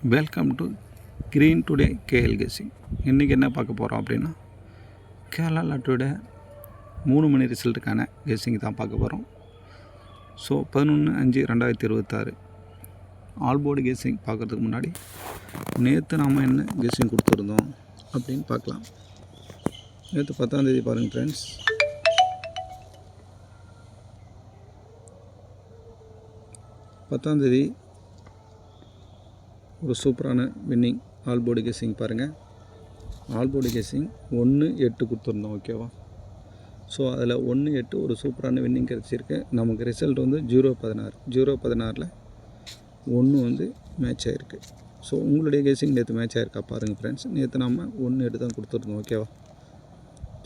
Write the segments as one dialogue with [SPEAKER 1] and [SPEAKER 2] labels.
[SPEAKER 1] Welcome to green today KL guessing. இன்றைக்கி என்ன பார்க்க போகிறோம் அப்படின்னா, கேரளா லாட்டரியோட 3 மணி ரிசல்ட்டுக்கான கெஸ்ஸிங் தான் பார்க்க போகிறோம். ஸோ 11/5/2026 ஆல்போர்டு கெஸ்ஸிங் பார்க்குறதுக்கு முன்னாடி நேற்று நாம் என்ன கெஸ்ஸிங் கொடுத்துருந்தோம் அப்படின்னு பார்க்கலாம். நேற்று 10ஆம் தேதி பாருங்கள் ஃப்ரெண்ட்ஸ். பத்தாந்தேதி ஒரு சூப்பரான வின்னிங் ஆல்போர்டு கெஸ்ஸிங் பாருங்கள். ஆல்போர்டு கெஸ்ஸிங் 1-8 கொடுத்துருந்தோம், ஓகேவா? ஸோ அதில் 1-8 ஒரு சூப்பரான வின்னிங் கிடச்சிருக்கு. நமக்கு ரிசல்ட் வந்து 0-16. 0-16ல் 1 வந்து மேட்ச் ஆகிருக்கு. ஸோ உங்களுடைய கெஸ்ஸிங் நேற்று மேட்ச் ஆகிருக்கா பாருங்கள் ஃப்ரெண்ட்ஸ். நேற்று நம்ம 1-8 தான் கொடுத்துருந்தோம், ஓகேவா?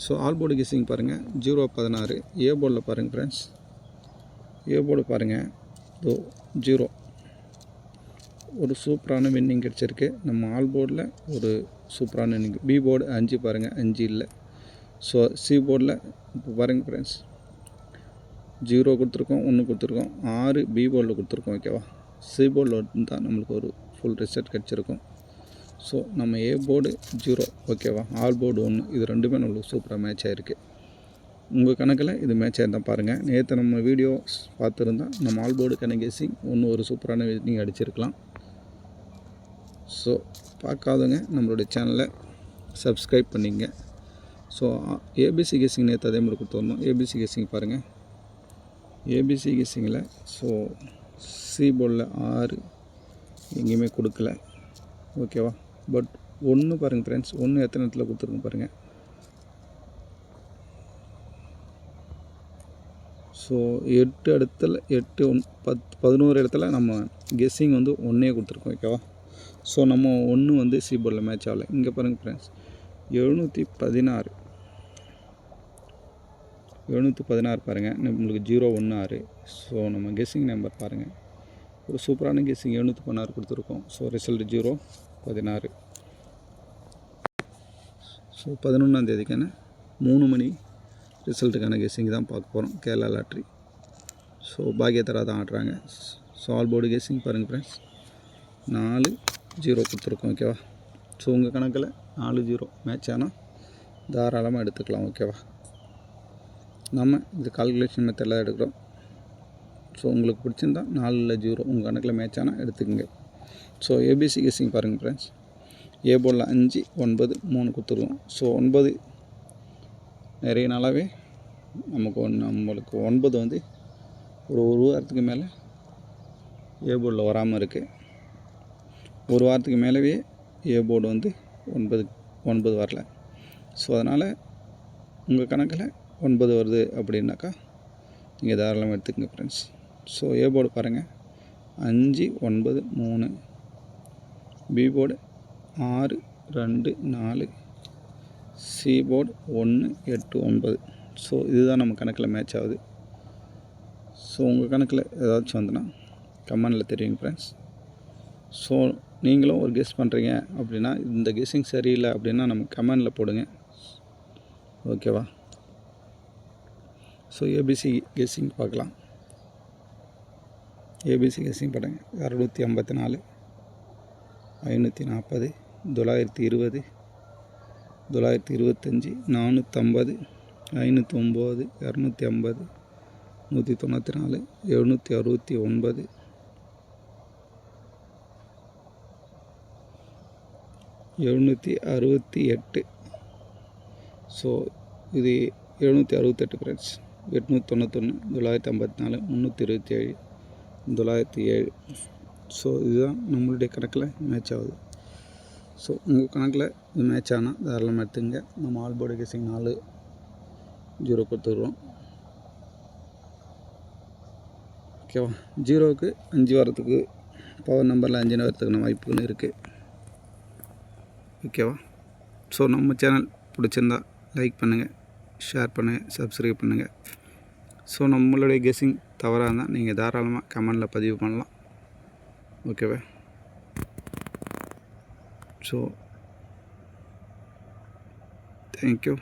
[SPEAKER 1] ஸோ ஆல்போர்டு கெஸ்ஸிங் பாருங்கள் 0-16. ஏ போர்டில் பாருங்கள் ஃப்ரெண்ட்ஸ். ஏ போர்டு பாருங்கள், 0 ஒரு சூப்பரான வின்னிங் கிடச்சிருக்கு. நம்ம ஆல் போர்டில் ஒரு சூப்பரான வின்னிங். பி போர்டு 5 பாருங்கள், 5 இல்லை. ஸோ சி போர்டில் இப்போ பாருங்கள் ஃப்ரெண்ட்ஸ், 0 கொடுத்துருக்கோம், 1 கொடுத்துருக்கோம், 6 பி போர்டில் கொடுத்துருக்கோம், ஓகேவா? சி போர்டில் தான் நம்மளுக்கு ஒரு ஃபுல் ரிசல்ட் கிடச்சிருக்கும். ஸோ நம்ம ஏ போர்டு 0, ஓகேவா? ஆல் போர்டு 1, இது ரெண்டுமே நம்மளுக்கு சூப்பராக மேட்ச் ஆகிருக்கு. உங்கள் கணக்கில் இது மேட்ச் ஆகிருந்தால் பாருங்கள். நேற்று நம்ம வீடியோ பார்த்துருந்தா நம்ம ஆல் போர்டுக்கான கெஸ்ஸிங் ஒரு சூப்பரான வின்னிங் அடிச்சிருக்கலாம். ஸோ பார்க்காதவங்க நம்மளுடைய சேனலை சப்ஸ்கிரைப் பண்ணிங்க. ஸோ ஏபிசி கெஸ்ஸிங் நேற்று அதே மாதிரி கொடுத்துருந்தோம். ஏபிசி கெஸ்ஸிங் பாருங்கள். ஏபிசி கெஸ்ஸிங்கில் ஸோ சி போர்டில் 6 எங்கேயுமே கொடுக்கல, ஓகேவா? பட் 1 பாருங்கள் ஃப்ரெண்ட்ஸ், 1 எத்தனை இடத்துல கொடுத்துருங்க பாருங்கள். ஸோ 8 இடத்துல 8 11 இடத்துல நம்ம கெஸ்ஸிங் வந்து 1 கொடுத்துருக்கோம், ஓகேவா? ஸோ நம்ம 1 வந்து சி போர்டில் மேட்ச் ஆகலை. இங்கே பாருங்கள் ஃப்ரெண்ட்ஸ், 716 பாருங்கள். நம்மளுக்கு 016. ஸோ நம்ம கெஸ்ஸிங் நம்பர் பாருங்கள், ஒரு சூப்பரான கெஸ்ஸிங் 716 கொடுத்துருக்கோம். So result 0-16. ஸோ 11ஆம் தேதிக்கான 3 மணி ரிசல்ட்டுக்கான கெஸ்ஸிங் தான் பார்க்க போகிறோம். கேரளா லாட்ரி. ஸோ பாக்கியத்தரா தான் ஆடுறாங்க. ஸோ ஆல் போர்டு கெஸ்ஸிங் பாருங்கள் ஃப்ரெண்ட்ஸ், 4-0 கொடுத்துருக்கோம், ஓகேவா? ஸோ உங்கள் கணக்கில் 4-0 மேட்ச் ஆனால் தாராளமாக எடுத்துக்கலாம், ஓகேவா? நம்ம இது கால்குலேஷன் மெத்தடில் தான் எடுக்கிறோம். ஸோ உங்களுக்கு பிடிச்சிருந்தா 4-0 உங்கள் கணக்கில் மேட்ச் ஆனால் எடுத்துக்கோங்க. ஸோ ஏபிசி கெஸ்ஸிங் பாருங்கள் ஃப்ரெண்ட்ஸ். ஏ போர்டில் 5, 9, 3 கொடுத்துருக்கோம். ஸோ 9 நிறைய நாளாகவே நம்மளுக்கு 9 வந்து ஒரு வாரத்துக்கு மேலே ஏ போர்டில் வராமல் இருக்குது. ஒரு வாரத்துக்கு மேலவே ஏ போர்டு வந்து 9 வரல. ஸோ அதனால் உங்கள் கணக்கில் 9 வருது அப்படின்னாக்கா நீங்கள் தாராளமாக எடுத்துக்கங்க ஃப்ரெண்ட்ஸ். ஸோ ஏ போர்டு பாருங்கள், 5, 9, 3. B board 6, 2, 4. C board 1, 8, 9. So இதுதான் நம்ம கணக்கில் மேட்ச் ஆகுது. ஸோ உங்கள் கணக்கில் ஏதாச்சும் வந்துன்னா கமெண்டில் தெரியுங்க ஃப்ரெண்ட்ஸ். ஸோ நீங்களும் ஒரு கெஸ் பண்ணுறீங்க அப்படின்னா, இந்த கெஸ்ஸிங் சரியில்லை அப்படின்னா நம்ம கமெண்டில் போடுங்க, ஓகேவா? ஸோ ஏபிசி கெஸ்ஸிங் பார்க்கலாம். ஏபிசி கெஸ்ஸிங் பாருங்க, 654, 540, 920, 925, 450, 509, 250, 194, 769, 768. ஸோ இது 768 ஃப்ரெண்ட்ஸ். 891, 954, 327, 907. ஸோ இதுதான் நம்மளுடைய கணக்கில் மேட்ச் ஆகுது. ஸோ உங்கள் கணக்கில் இது மேட்ச் ஆனால் தாராளமாக எடுத்துங்க. நம்ம ஆல் போர்டு கெஸ்ஸிங் 4-0 கொடுத்துருவோம், ஓகேவா? 0க்கு 5 வரத்துக்கு, பவர் நம்பரில் 5 வரத்துக்கான வாய்ப்புகள் இருக்குது, ஓகேவா? ஸோ நம்ம சேனல் பிடிச்சிருந்தா லைக் பண்ணுங்கள், ஷேர் பண்ணுங்கள், சப்ஸ்கிரைப் பண்ணுங்கள். ஸோ நம்மளுடைய கெஸ்ஸிங் தவறாக இருந்தால் நீங்கள் தாராளமாக கமெண்டில் பதிவு பண்ணலாம், ஓகேவா? So thank you.